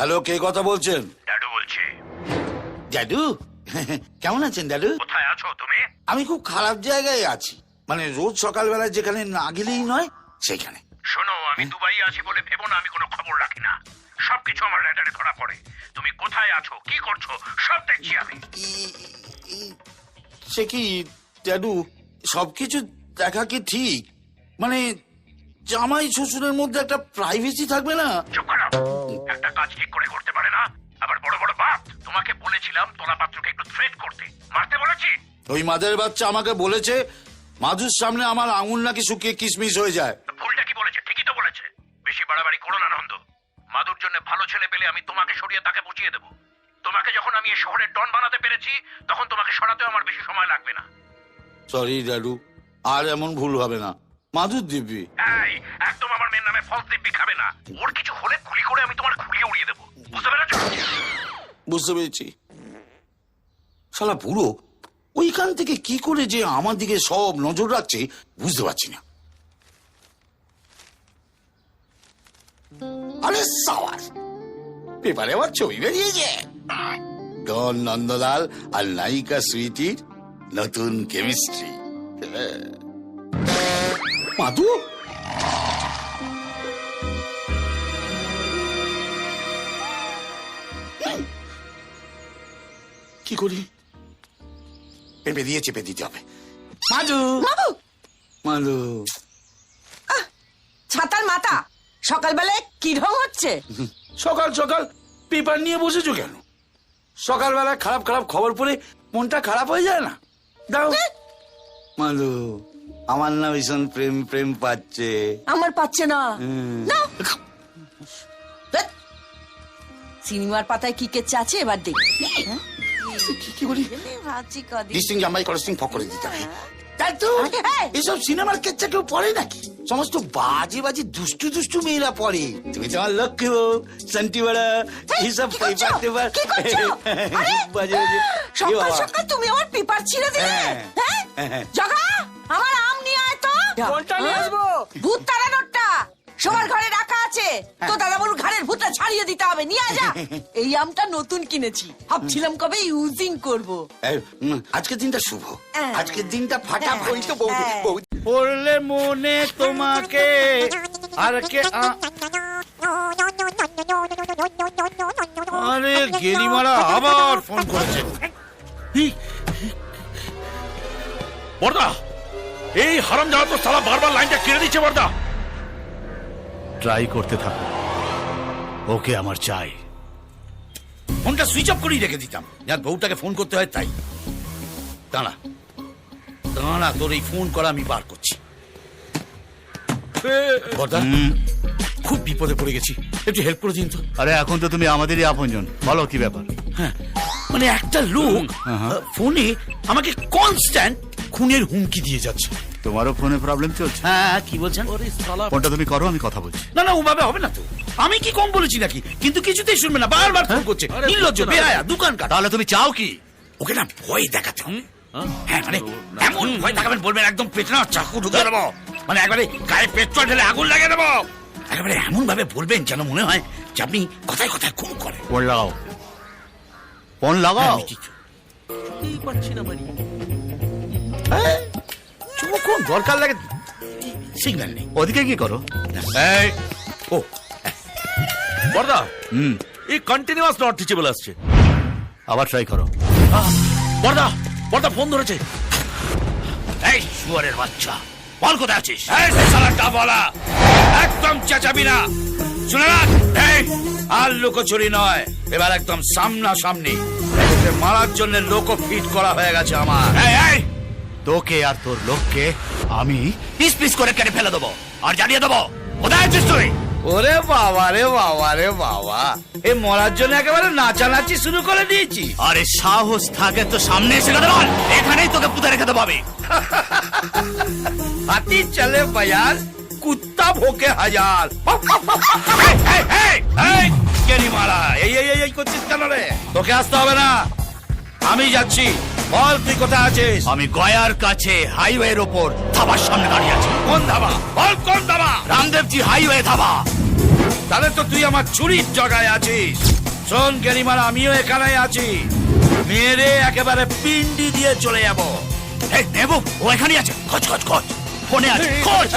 Hello, কে কথা বলছেন? দাদু বলছি। দাদু? কেমন আছেন দাদু? কোথায় আছো তুমি? আমি খুব খারাপ জায়গায় আছি, মানে রোজ সকালবেলা যেখানে না গেলেই নয় সেখানে। শোনো, আমি দুবাই আছি বলে ভেবো না আমি কোনো খবর রাখি না। সবকিছু আমার রেডারে ধরা পড়ে। তুমি কোথায় আছো, কি করছো, সব দেখছি আমি। সে কি দাদু, সবকিছু দেখা কি ঠিক? মানে জামাই শ্বশুরের মধ্যে একটা প্রাইভেসি থাকবে না? চুপ করো। একটা কাজ ঠিক করে করতে পারে না, আবার বড় বড় বাপ। তোমাকে বলেছিলাম তোলা পাত্রকে একটু থ্রেট করতে, মারতে বলেছি। ওই মাদের বাচ্চা আমাকে বলেছে মাধুর সামনে আমার আঙুল নাকি শুকিয়ে কিশমিশ হয়ে যায়। ভুলটা কি বলেছে? ঠিকই তো বলেছে। বেশি বাড়াবাড়ি করো না নন্দ। মাধুর জন্য ভালো ছেলে পেলে আমি তোমাকে সরিয়ে তাকে বুঝিয়ে দেবো। তোমাকে যখন আমি এই শহরের ডন বানাতে পেরেছি, তখন তোমাকে সরাতেও আমার বেশি সময় লাগবে না। সরি দাদু, আর এমন ভুল হবে না। মাধুর দিব্যি। এই, একদম আমার মেয়ের নামে ফলস দিব্যি খাবে না। ওর কিছু হলে গুলি করে আমি তোমার খুলিয়ে উড়িয়ে দেবো, বুঝতে পেরেছো? বুঝতে পেরেছি। শালা বুড়ো ওইখান থেকে কি করে যে আমার দিকে সব নজর রাখছে বুঝতে পারছি না। আরে সাওয়ার, পেপারে আবার ছবি বেরিয়েছে। ডন নন্দলাল আর নায়িকা সুইটির নতুন কেমিস্ট্রি। মাধু, কি করি? পেঁপে দিয়ে চেপে দিতে হবে। মাধু, বাবু, মাধু, ছাতার মাথা সকালবেলায় কি ঢং হচ্ছে? সকাল সকাল পেপার নিয়ে বসেছো কেন? সকালবেলা খারাপ খারাপ খবর পড়ে মনটা খারাপ হয়ে যায় না? দাও। মাধু, আমার না ভীষণ প্রেম প্রেম পাচ্ছে। আমার পাচ্ছে না। নাও। ধ্যাৎ, সিনেমার পাতায় কি কেচ্ছে আছে এবার দেখি। কি করি? ভাবছি কদিন ডিস্টিং জামাই করেস্টিং ফক করে দিতে হবে। তাই তো এই! এসব সিনেমার কেচ্ছা কেউ পড়ে নাকি? সমস্ত বাজে বাজে দুষ্টু দুষ্টু মেয়েরা পড়ে। তুমি তো আমার লক্ষ্য শান্তি বড়া এইসব কি করছো? পেপার টেপার কি করছো? আরে! বাজে বাজে। সকাল সকাল তুমি আমার পেপার ছিঁড়ে দিলে। হ্যাঁ। হ্যাঁ? জগা, আমার আম নিয়ে আয় তো। কোনটা নিয়ে আসবো? ভূত তাড়ানোরটা সবার ঘরে রাখা আছে। তো দাদা বলুন ঘরের ভূতটা ছাড়িয়ে দিতে হবে, নিয়ে যা। এই আমটা নতুন কিনেছি, ভাবছিলাম কবে ইউজিং করব। আজকের দিনটা শুভ, হ্যাঁ। আজকের দিনটা ফাটাফাটি। হ্যাঁ। তো পড়লে মনে তোমাকে আর কে আরে গেরিমারা আবার ফোন করেছে। বর্দা, এই হারামজাদা তো সালা বারবার লাইনটা কেড়ে দিচ্ছে। বর্দা, ট্রাই করতে থাকো, ওকে আমার চাই। ফোনটা সুইচ অফ করেই রেখে দিতাম, যার বউটাকে ফোন করতে হয় তাই। দাঁড়া দাঁড়া, তোর এই ফোন করা আমি বার করছি। বর্দা, খুব বিপদে পড়ে গেছি, একটু হেল্প করে দিন তো। আরে এখন তো তুমি আমাদেরই আপনজন, বলো কি ব্যাপার? হ্যাঁ, মানে একটা লোক ফোনে আমাকে কনস্ট্যান্ট খুনের হুমকি দিয়ে যাচ্ছে। তোমারও ফোনে প্রবলেম চলছে? হ্যাঁ, কি বলছেন? ফোনটা তুমি করো, আমি কথা বলছি। না না, ওভাবে হবে না তো। আমি কি কম বলেছি নাকি? কিন্তু কিছুতেই শুনবে না, বারবার ফোন করছে। নির্লজ্জ, বেহায়া, দোকান কাটা। তাহলে তুমি চাও কি? ওকে না ভয় দেখাতে হবে। হ্যাঁ, মানে এমন ভয় দেখাবেন, বলবেন একদম পেটে না চাকু ঢুকে দেবো, মানে একবারে গায়ে পেট্রোল ঢেলে আগুন লাগিয়ে দেবো। একেবারে এমন ভাবে বলবেন যেন মনে হয় যে আপনি কথায় কথায় খুন করেন। ফোন লাগাও, ফোন লাগাও। যখন দরকার লাগে সিগন্যাল নেই। ওদিকে কি করো? এই, ও বর্দা, হুম, এই কন্টিনিউয়াস নট টিচেবল আসছে। আবার ট্রাই করো। বর্দা, বর্দা ফোন ধরেছে। এই শুয়ারের বাচ্চা, বল কোথায় আছিস? এই সালাটা বলা, একদম চেঁচাবি না, শুনে রাখ। এই আর লুকোচুরি নয়, এবার একদম সামনাসামনি। তোকে মারার জন্য লোক ফিট করা হয়ে গেছে আমার। এই এই, তোকে আর তোর লোককে আমি পিস পিস করে কেটে ফেলে দেবো আর জানিয়ে দেবো কোথায় আছিস তুই। ওরে বাবা রে বাবা রে বাবা, এই মরার জন্য একেবারে নাচানাচি শুরু করে দিয়েছি। আরে সাহস থাকে তো সামনে এসে কথা বল, এখানেই তোকে পুঁতে রেখে দেবো আমি। হাতি চলে বায়ার, কুত্তা ভোকে হাজার। গেরিমারা, এই করছিস কেন রে? তোকে আসতে হবে না, আমি যাচ্ছি। বল তুই কোথায় আছিস? আমি গয়ার কাছে হাইওয়ের ওপর ধাবার সামনে দাঁড়িয়ে আছি। কোন ধাবা? বল কোন ধাবা? রামদেবজি হাইওয়ে ধাবা। তাহলে তো তুই আমার চুরির জায়গায় আছিস। শোন গেরিমার, আমিও এখানে আছি, মেরে একেবারে পিন্ডি দিয়ে চলে যাবো। এই নেবু ও এখানেই আছে, খোঁজ খোঁজ খোঁজ, ফোনে আছে, খোঁজ।